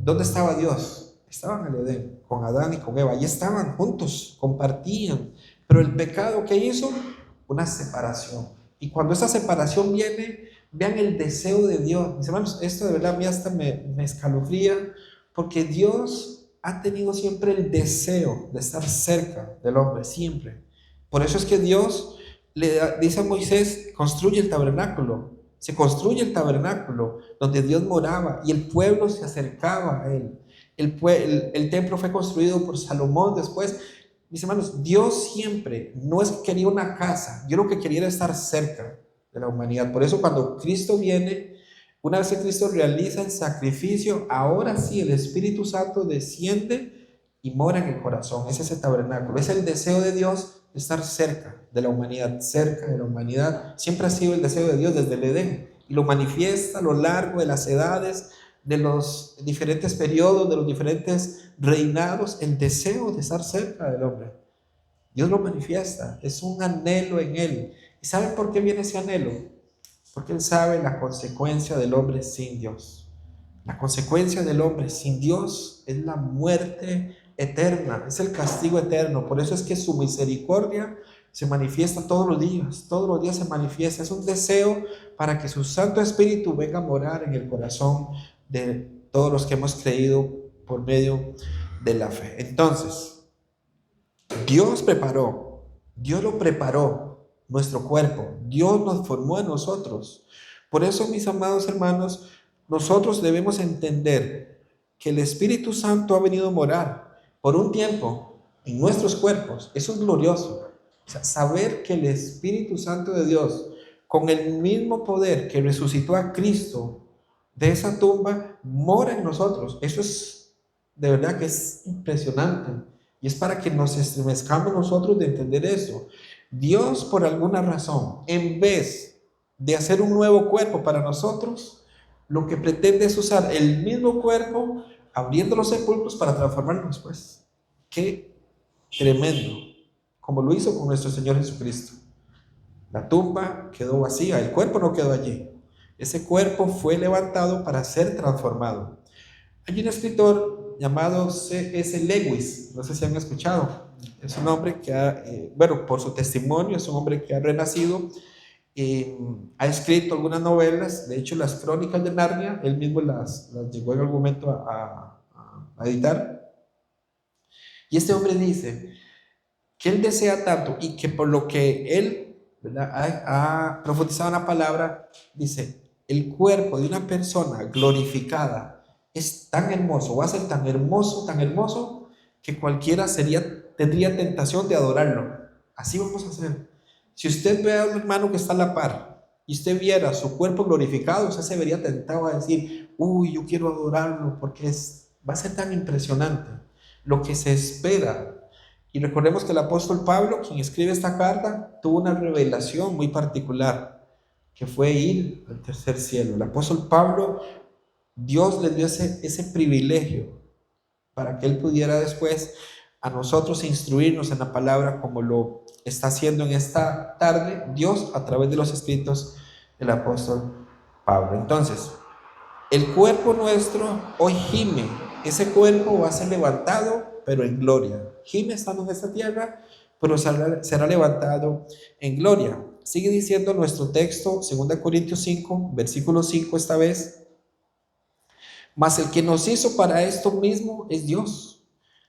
¿Dónde estaba Dios? Estaba en el Edén, con Adán y con Eva, y estaban juntos, compartían, pero el pecado que hizo, una separación. Y cuando esa separación viene, vean el deseo de Dios. Mis hermanos, esto de verdad a mí hasta me escalofría, porque Dios ha tenido siempre el deseo de estar cerca del hombre, siempre. Por eso es que Dios le dice a Moisés, construye el tabernáculo. se construye el tabernáculo donde Dios moraba y el pueblo se acercaba a él. El templo fue construido por Salomón después. Mis hermanos, Dios siempre no es que quería una casa, Dios lo que quería era estar cerca de la humanidad. Por eso cuando Cristo viene, una vez que Cristo realiza el sacrificio, ahora sí el Espíritu Santo desciende y mora en el corazón. Es ese tabernáculo, es el deseo de Dios de estar cerca de la humanidad, cerca de la humanidad. Siempre ha sido el deseo de Dios desde el Edén y lo manifiesta a lo largo de las edades, de los diferentes periodos, de los diferentes reinados, el deseo de estar cerca del hombre. Dios lo manifiesta, es un anhelo en él. ¿Y saben por qué viene ese anhelo? Porque él sabe la consecuencia del hombre sin Dios. La consecuencia del hombre sin Dios es la muerte eterna, es el castigo eterno. Por eso es que su misericordia se manifiesta todos los días se manifiesta. Es un deseo para que su Santo Espíritu venga a morar en el corazón de todos los que hemos creído por medio de la fe. Entonces, Dios lo preparó nuestro cuerpo, Dios nos formó en nosotros. Por eso, mis amados hermanos, nosotros debemos entender que el Espíritu Santo ha venido a morar por un tiempo en nuestros cuerpos. Eso es glorioso. O sea, saber que el Espíritu Santo de Dios, con el mismo poder que resucitó a Cristo de esa tumba, mora en nosotros. Eso es, de verdad que es impresionante. Y es para que nos estremezcamos nosotros de entender eso. Dios, por alguna razón, en vez de hacer un nuevo cuerpo para nosotros, lo que pretende es usar el mismo cuerpo, abriendo los sepulcros para transformarnos, pues. Qué tremendo, como lo hizo con nuestro Señor Jesucristo. La tumba quedó vacía, el cuerpo no quedó allí. Ese cuerpo fue levantado para ser transformado. Hay un escritor llamado C.S. Lewis, no sé si han escuchado. Es un hombre que por su testimonio, es un hombre que ha renacido. Ha escrito algunas novelas, de hecho las Crónicas de Narnia, él mismo las llegó en algún momento a editar. Y este hombre dice que él desea tanto y que por lo que él, ¿verdad?, ha profundizado en la palabra, dice, el cuerpo de una persona glorificada es tan hermoso, va a ser tan hermoso, que cualquiera tendría tentación de adorarlo. Así vamos a hacer. Si usted ve a un hermano que está a la par y usted viera su cuerpo glorificado, usted se vería tentado a decir, uy, yo quiero adorarlo porque va a ser tan impresionante lo que se espera. Y recordemos que el apóstol Pablo, quien escribe esta carta, tuvo una revelación muy particular, que fue ir al tercer cielo. El apóstol Pablo, Dios le dio ese privilegio para que él pudiera después a nosotros instruirnos en la palabra, como lo está haciendo en esta tarde Dios a través de los escritos del apóstol Pablo. Entonces, el cuerpo nuestro hoy gime. Ese cuerpo va a ser levantado, pero en gloria. Gime estando en esta tierra, pero será levantado en gloria. Sigue diciendo nuestro texto, 2 Corintios 5, versículo 5 esta vez. Mas el que nos hizo para esto mismo es Dios,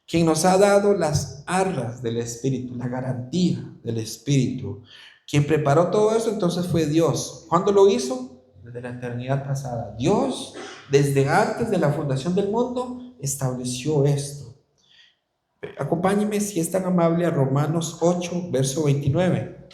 quien nos ha dado las arras del Espíritu, la garantía del Espíritu. Quien preparó todo eso entonces fue Dios. ¿Cuándo lo hizo? Desde la eternidad pasada. Dios, desde antes de la fundación del mundo, estableció esto. Acompáñeme, si es tan amable, a Romanos 8, verso 29.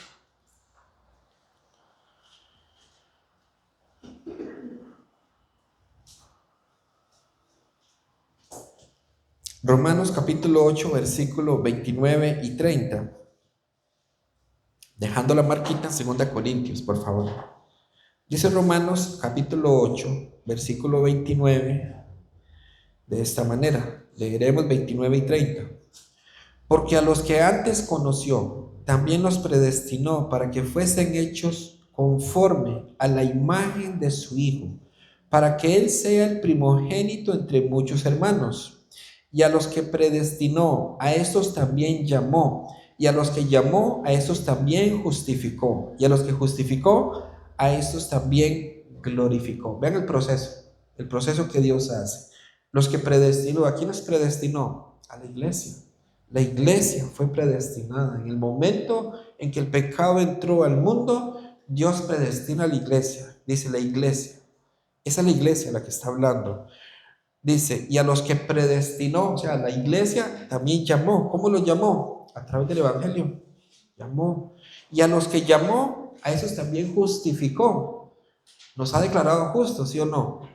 Romanos capítulo 8, versículo 29 y 30. Dejando la marquita en 2 Corintios, por favor. Dice Romanos capítulo 8, versículo 29, de esta manera. Leeremos 29 y 30. Porque a los que antes conoció, también los predestinó para que fuesen hechos conforme a la imagen de su Hijo, para que Él sea el primogénito entre muchos hermanos. Y a los que predestinó, a estos también llamó. Y a los que llamó, a estos también justificó. Y a los que justificó, a estos también glorificó. Vean el proceso que Dios hace. Los que predestinó, ¿a quién los predestinó? A la iglesia. La iglesia fue predestinada. En el momento en que el pecado entró al mundo, Dios predestina a la iglesia. dice la iglesia. Esa es la iglesia la que está hablando. Dice, y a los que predestinó, o sea, la iglesia también llamó. ¿Cómo lo llamó? A través del evangelio. Llamó. Y a los que llamó, a esos también justificó. Nos ha declarado justos, ¿sí o no?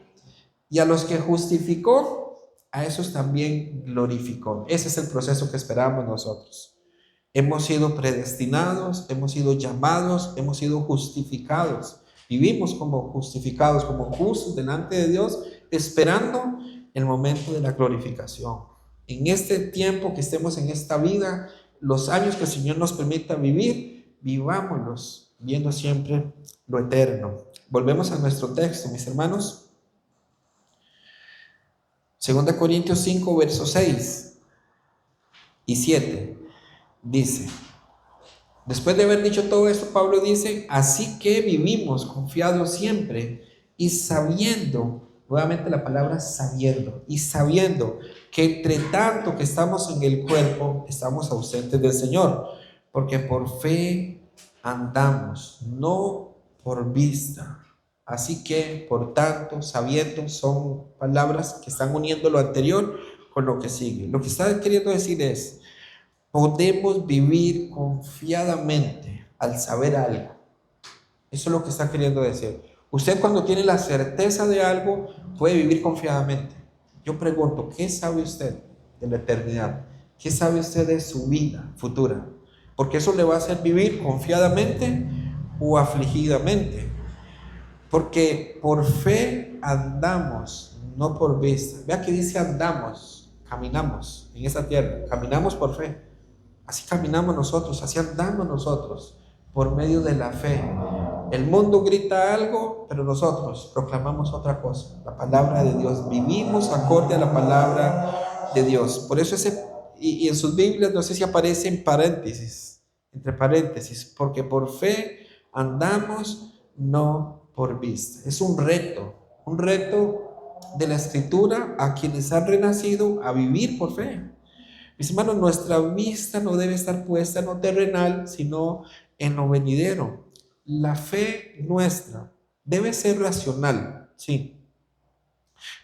Y a los que justificó, a esos también glorificó. Ese es el proceso que esperamos nosotros. Hemos sido predestinados, hemos sido llamados, hemos sido justificados. Vivimos como justificados, como justos delante de Dios, esperando el momento de la glorificación. En este tiempo que estemos en esta vida, los años que el Señor nos permita vivir, vivámoslos viendo siempre lo eterno. Volvemos a nuestro texto, mis hermanos. 2 Corintios 5, versos 6 y 7. Dice, después de haber dicho todo esto, Pablo dice, así que vivimos confiados siempre y sabiendo, nuevamente la palabra sabiendo, y sabiendo que entre tanto que estamos en el cuerpo, estamos ausentes del Señor, porque por fe andamos, no por vista. Así que, por tanto, sabiendo, son palabras que están uniendo lo anterior con lo que sigue. Lo que está queriendo decir es, podemos vivir confiadamente al saber algo. Eso es lo que está queriendo decir. Usted cuando tiene la certeza de algo, puede vivir confiadamente. Yo pregunto, ¿qué sabe usted de la eternidad? ¿Qué sabe usted de su vida futura? Porque eso le va a hacer vivir confiadamente o afligidamente. Porque por fe andamos, no por vista. Vea que dice andamos, caminamos en esta tierra, caminamos por fe. Así caminamos nosotros, así andamos nosotros, por medio de la fe. El mundo grita algo, pero nosotros proclamamos otra cosa, la palabra de Dios. Vivimos acorde a la palabra de Dios. Por eso y en sus Biblias no sé si aparece en paréntesis, entre paréntesis, porque por fe andamos, no por vista. Es un reto de la Escritura a quienes han renacido a vivir por fe. Mis hermanos, nuestra vista no debe estar puesta en lo terrenal, sino en lo venidero. La fe nuestra debe ser racional, sí,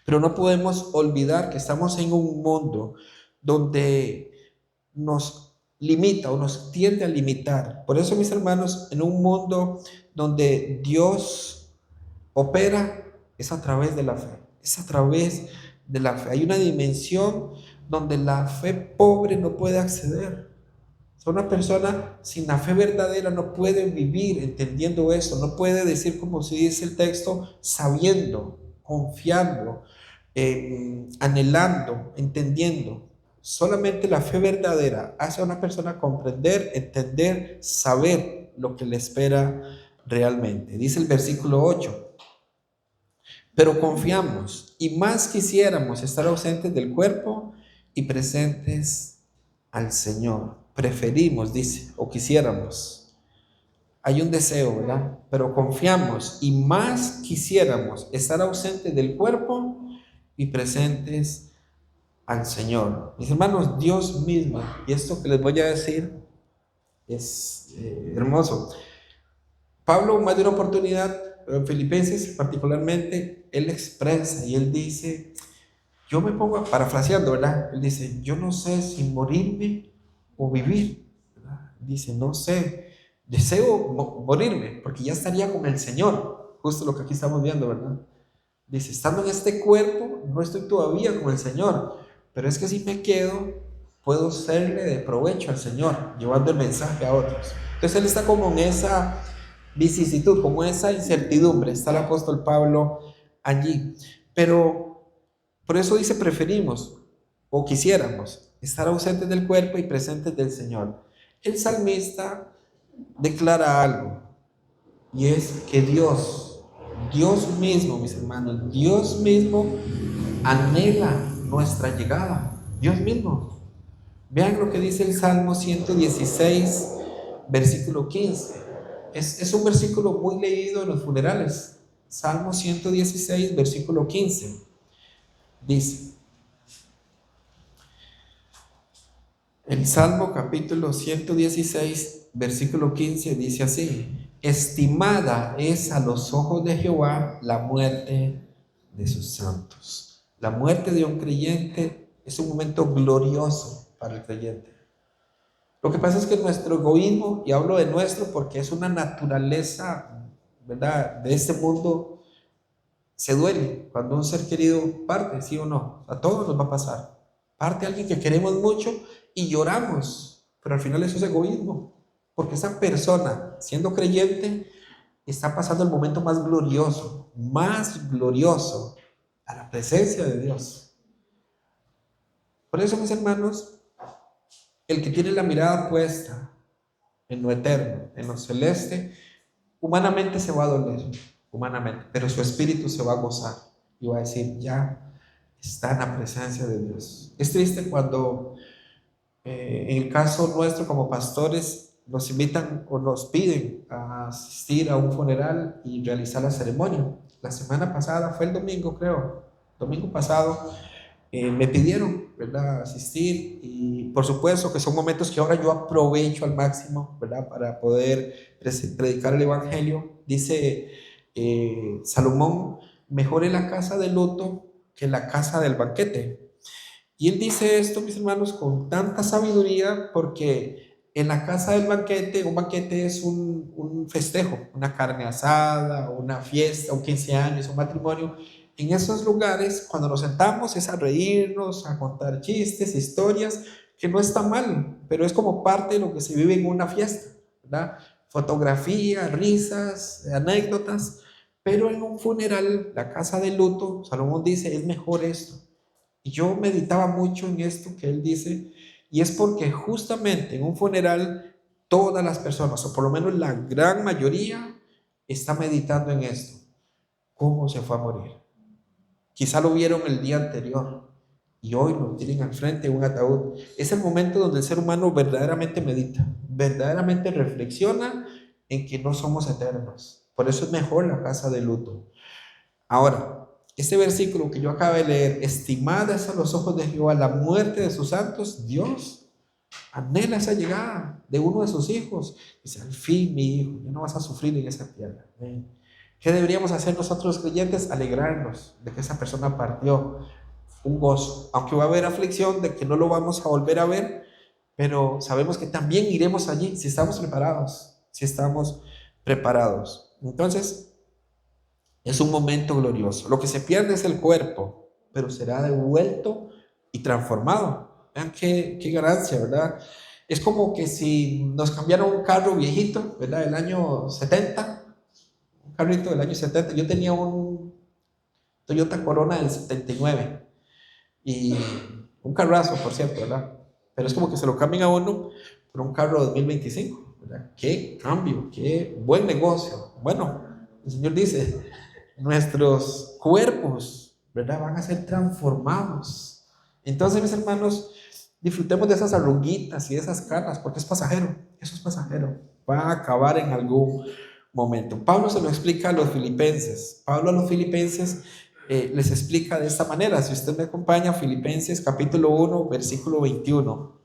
pero no podemos olvidar que estamos en un mundo donde nos limita o nos tiende a limitar. Por eso, mis hermanos, en un mundo donde Dios opera, es a través de la fe, es a través de la fe. Hay una dimensión donde la fe pobre no puede acceder. Una persona sin la fe verdadera no puede vivir entendiendo eso, no puede decir como si dice el texto, sabiendo, confiando, anhelando, entendiendo. Solamente la fe verdadera hace a una persona comprender, entender, saber lo que le espera realmente. Dice el versículo 8. Pero confiamos y más quisiéramos estar ausentes del cuerpo y presentes al Señor. Preferimos, dice, o quisiéramos. Hay un deseo, ¿verdad? Pero confiamos y más quisiéramos estar ausentes del cuerpo y presentes al Señor. Mis hermanos, Dios mismo, y esto que les voy a decir es hermoso. Pablo, en más de una oportunidad, en Filipenses particularmente, él expresa y él dice, yo me pongo parafraseando, ¿verdad? Él dice, yo no sé si morirme o vivir, ¿verdad? Dice, no sé, deseo morirme, porque ya estaría con el Señor, justo lo que aquí estamos viendo, ¿verdad? Dice, estando en este cuerpo, no estoy todavía con el Señor, pero es que si me quedo, puedo serle de provecho al Señor, llevando el mensaje a otros. Entonces él está como en esa vicisitud, como esa incertidumbre, está el apóstol Pablo allí, pero por eso dice preferimos o quisiéramos estar ausentes del cuerpo y presentes del Señor. El salmista declara algo, y es que Dios mismo, mis hermanos, Dios mismo anhela nuestra llegada. Dios mismo. Vean lo que dice el Salmo 116, versículo 15. Es un versículo muy leído en los funerales. Salmo 116, versículo 15. Dice, el Salmo capítulo 116, versículo 15 dice así: estimada es a los ojos de Jehová la muerte de sus santos. La muerte de un creyente es un momento glorioso para el creyente. Lo que pasa es que nuestro egoísmo, y hablo de nuestro porque es una naturaleza, ¿verdad?, de este mundo, se duele cuando un ser querido parte, ¿sí o no? A todos nos va a pasar. Parte alguien que queremos mucho y lloramos, pero al final eso es egoísmo, porque esa persona, siendo creyente, está pasando el momento más glorioso, a la presencia de Dios. Por eso, mis hermanos, el que tiene la mirada puesta en lo eterno, en lo celeste, humanamente se va a doler, humanamente, pero su espíritu se va a gozar y va a decir, ya está en la presencia de Dios. Es triste cuando, en el caso nuestro como pastores, nos invitan o nos piden a asistir a un funeral y realizar la ceremonia. La semana pasada, fue el domingo creo, domingo pasado, me pidieron, ¿verdad?, asistir, y por supuesto que son momentos que ahora yo aprovecho al máximo, ¿verdad?, para poder predicar el Evangelio. Dice Salomón, mejor es la casa de luto que la casa del banquete. Y él dice esto, mis hermanos, con tanta sabiduría, porque en la casa del banquete, un banquete es un festejo, una carne asada, una fiesta, un 15 años, un matrimonio. En esos lugares, cuando nos sentamos, es a reírnos, a contar chistes, historias, que no está mal, pero es como parte de lo que se vive en una fiesta, ¿verdad? Fotografía, risas, anécdotas. Pero en un funeral, la casa de luto, Salomón dice, es mejor esto. Y yo meditaba mucho en esto que él dice, y es porque justamente en un funeral todas las personas, o por lo menos la gran mayoría, está meditando en esto. ¿Cómo se fue a morir? Quizá lo vieron el día anterior y hoy lo tienen al frente de un ataúd. Es el momento donde el ser humano verdaderamente medita, verdaderamente reflexiona en que no somos eternos. Por eso es mejor la casa de luto. Ahora, este versículo que yo acabo de leer, estimada es a los ojos de Jehová la muerte de sus santos, Dios anhela esa llegada de uno de sus hijos. Dice, al fin mi hijo, ya no vas a sufrir en esa tierra. ¿Qué deberíamos hacer nosotros los creyentes? Alegrarnos de que esa persona partió. Un gozo, aunque va a haber aflicción de que no lo vamos a volver a ver, pero sabemos que también iremos allí si estamos preparados, si estamos preparados. Entonces, es un momento glorioso. Lo que se pierde es el cuerpo, pero será devuelto y transformado. Vean qué ganancia, ¿verdad? Es como que si nos cambiaron un carro viejito, ¿verdad? Del año 70, un carrito del año 70. Yo tenía un Toyota Corona del 79 y un carrazo, por cierto, ¿verdad? Pero es como que se lo cambien a uno por un carro de 2025, ¿verdad? Qué cambio, qué buen negocio. Bueno, el Señor dice, nuestros cuerpos, ¿verdad?, van a ser transformados. Entonces, mis hermanos, disfrutemos de esas arruguitas y de esas canas, porque es pasajero, eso es pasajero, va a acabar en algún momento. Pablo se lo explica a los filipenses. Pablo a los filipenses les explica de esta manera. Si usted me acompaña, Filipenses capítulo 1, versículo 21.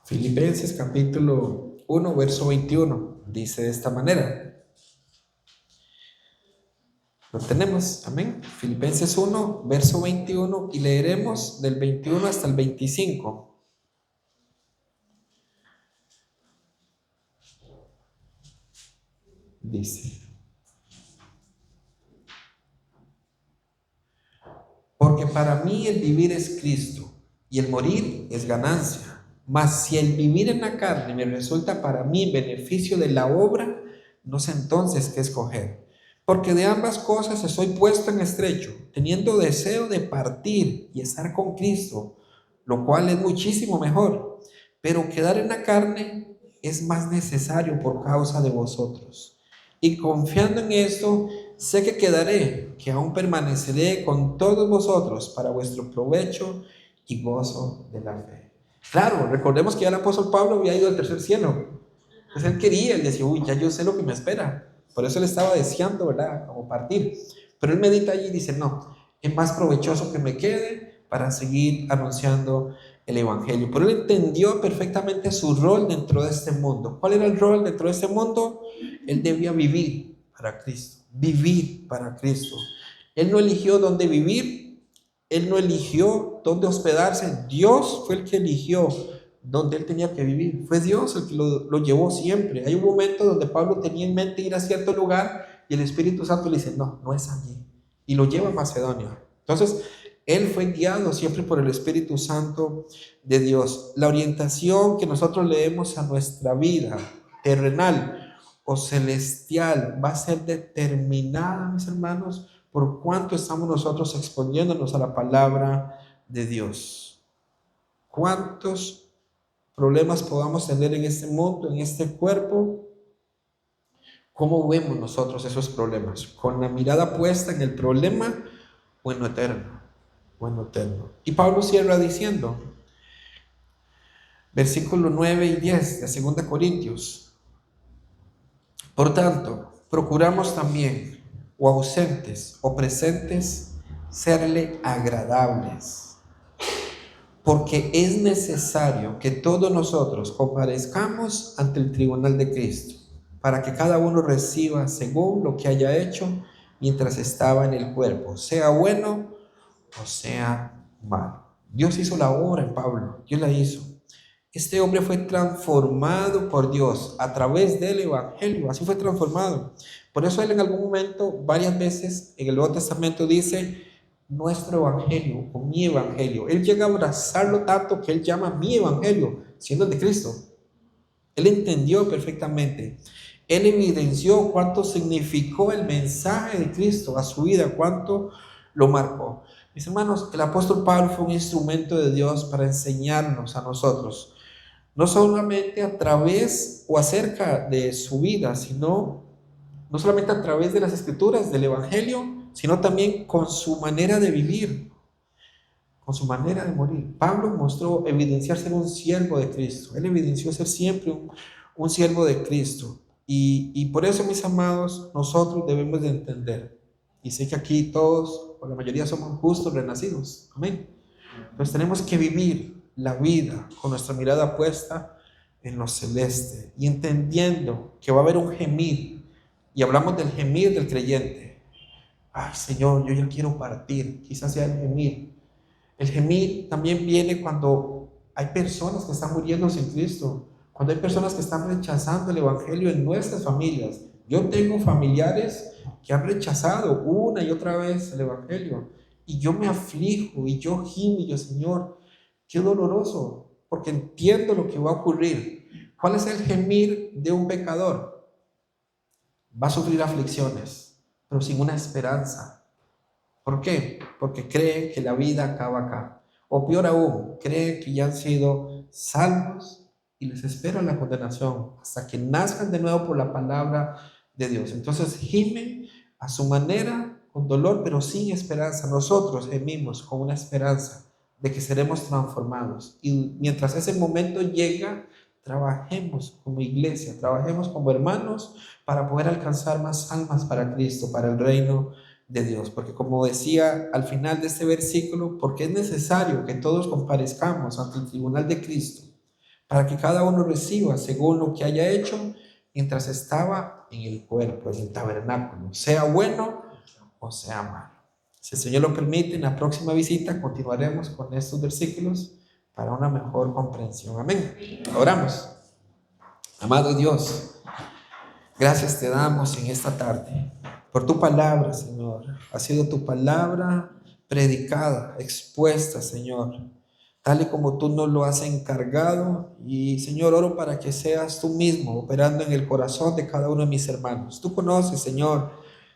Filipenses capítulo 1, verso 21, dice de esta manera. Lo tenemos, amén. Filipenses 1, verso 21, y leeremos del 21 hasta el 25. Dice, porque para mí el vivir es Cristo y el morir es ganancia. Mas si el vivir en la carne me resulta para mí beneficio de la obra, no sé entonces qué escoger. Porque de ambas cosas estoy puesto en estrecho, teniendo deseo de partir y estar con Cristo, lo cual es muchísimo mejor. Pero quedar en la carne es más necesario por causa de vosotros. Y confiando en esto, sé que quedaré, que aún permaneceré con todos vosotros para vuestro provecho y gozo de la fe. Claro, recordemos que ya el apóstol Pablo había ido al tercer cielo. Entonces él quería, él decía, uy, ya yo sé lo que me espera. Por eso él estaba deseando, ¿verdad?, como partir. Pero él medita allí y dice, no, es más provechoso que me quede para seguir anunciando el Evangelio. Pero él entendió perfectamente su rol dentro de este mundo. ¿Cuál era el rol dentro de este mundo? Él debía vivir para Cristo, vivir para Cristo. Él no eligió dónde vivir, él no eligió dónde hospedarse. Dios fue el que eligió donde él tenía que vivir. Fue Dios el que lo llevó siempre. Hay un momento donde Pablo tenía en mente ir a cierto lugar y el Espíritu Santo le dice, no, no es allí. Y lo lleva a Macedonia. Entonces, él fue guiado siempre por el Espíritu Santo de Dios. La orientación que nosotros leemos a nuestra vida terrenal o celestial va a ser determinada, mis hermanos, por cuánto estamos nosotros exponiéndonos a la palabra de Dios. ¿Cuántos problemas podamos tener en este mundo, en este cuerpo? ¿Cómo vemos nosotros esos problemas? ¿Con la mirada puesta en el problema o en lo eterno? O en lo eterno. Y Pablo cierra diciendo, versículos 9 y 10 de 2 Corintios, por tanto, procuramos también, o ausentes o presentes, serle agradables, porque es necesario que todos nosotros comparezcamos ante el tribunal de Cristo, para que cada uno reciba según lo que haya hecho mientras estaba en el cuerpo, sea bueno o sea malo. Dios hizo la obra en Pablo, Dios la hizo. Este hombre fue transformado por Dios a través del Evangelio, así fue transformado. Por eso él en algún momento, varias veces en el Nuevo Testamento dice, nuestro Evangelio o mi Evangelio. Él llega a abrazarlo tanto que él llama mi Evangelio, siendo el de Cristo. Él entendió perfectamente. Él evidenció cuánto significó el mensaje de Cristo a su vida, cuánto lo marcó. Mis hermanos, el apóstol Pablo fue un instrumento de Dios para enseñarnos a nosotros, no solamente a través o acerca de su vida, sino no solamente a través de las escrituras, del Evangelio, sino también con su manera de vivir, con su manera de morir. Pablo mostró evidenciar ser un siervo de Cristo. Él evidenció ser siempre un siervo de Cristo. Y por eso, mis amados, nosotros debemos de entender. Y sé que aquí todos, o la mayoría, somos justos renacidos. Amén. Pues tenemos que vivir la vida con nuestra mirada puesta en lo celeste y entendiendo que va a haber un gemir. Y hablamos del gemir del creyente. Ay, Señor, yo ya quiero partir. Quizás sea el gemir. El gemir también viene cuando hay personas que están muriendo sin Cristo, cuando hay personas que están rechazando el Evangelio en nuestras familias. Yo tengo familiares que han rechazado una y otra vez el Evangelio, y yo me aflijo, y yo gimo, y yo, Señor, qué doloroso, porque entiendo lo que va a ocurrir. ¿Cuál es el gemir de un pecador? Va a sufrir aflicciones, pero sin una esperanza. ¿Por qué? Porque creen que la vida acaba acá. O peor aún, creen que ya han sido salvos y les espera la condenación hasta que nazcan de nuevo por la palabra de Dios. Entonces gimen a su manera, con dolor, pero sin esperanza. Nosotros gemimos con una esperanza de que seremos transformados. Y mientras ese momento llega, trabajemos como iglesia, trabajemos como hermanos para poder alcanzar más almas para Cristo, para el reino de Dios. Porque como decía al final de este versículo, porque es necesario que todos comparezcamos ante el tribunal de Cristo, para que cada uno reciba según lo que haya hecho mientras estaba en el cuerpo, en el tabernáculo, sea bueno o sea malo. Si el Señor lo permite, en la próxima visita continuaremos con estos versículos para una mejor comprensión. Amén. Oramos. Amado Dios, gracias te damos en esta tarde por tu palabra, Señor. Ha sido tu palabra predicada, expuesta, Señor, tal y como tú nos lo has encargado. Y, Señor, oro para que seas tú mismo operando en el corazón de cada uno de mis hermanos. Tú conoces, Señor,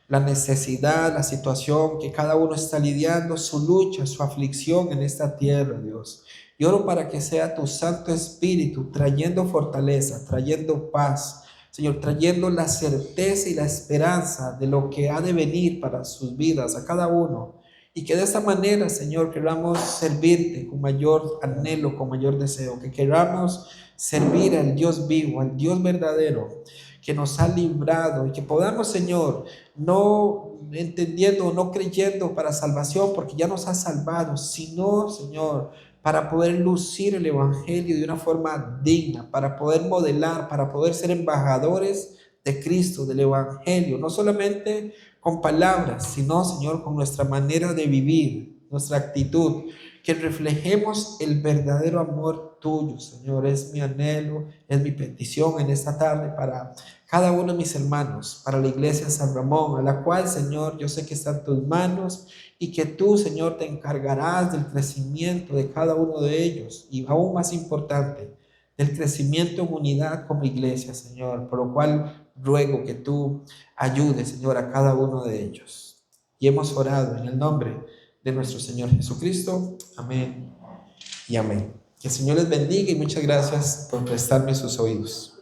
la necesidad, la situación que cada uno está lidiando, su lucha, su aflicción en esta tierra, Dios. Y oro para que sea tu Santo Espíritu trayendo fortaleza, trayendo paz, Señor, trayendo la certeza y la esperanza de lo que ha de venir para sus vidas, a cada uno. Y que de esta manera, Señor, queramos servirte con mayor anhelo, con mayor deseo. Que queramos servir al Dios vivo, al Dios verdadero. que nos ha librado, y que podamos, Señor, no entendiendo, no creyendo para salvación, porque ya nos ha salvado, sino, Señor, para poder lucir el Evangelio de una forma digna, para poder modelar, para poder ser embajadores de Cristo, del Evangelio, no solamente con palabras, sino, Señor, con nuestra manera de vivir, nuestra actitud, que reflejemos el verdadero amor tuyo, Señor. Es mi anhelo, es mi petición en esta tarde para cada uno de mis hermanos, para la iglesia de San Ramón, a la cual, Señor, yo sé que está en tus manos y que tú, Señor, te encargarás del crecimiento de cada uno de ellos y aún más importante, del crecimiento en unidad como iglesia, Señor, por lo cual ruego que tú ayudes, Señor, a cada uno de ellos. Y hemos orado en el nombre de nuestro Señor Jesucristo. Amén y amén. Que el Señor les bendiga y muchas gracias por prestarme sus oídos.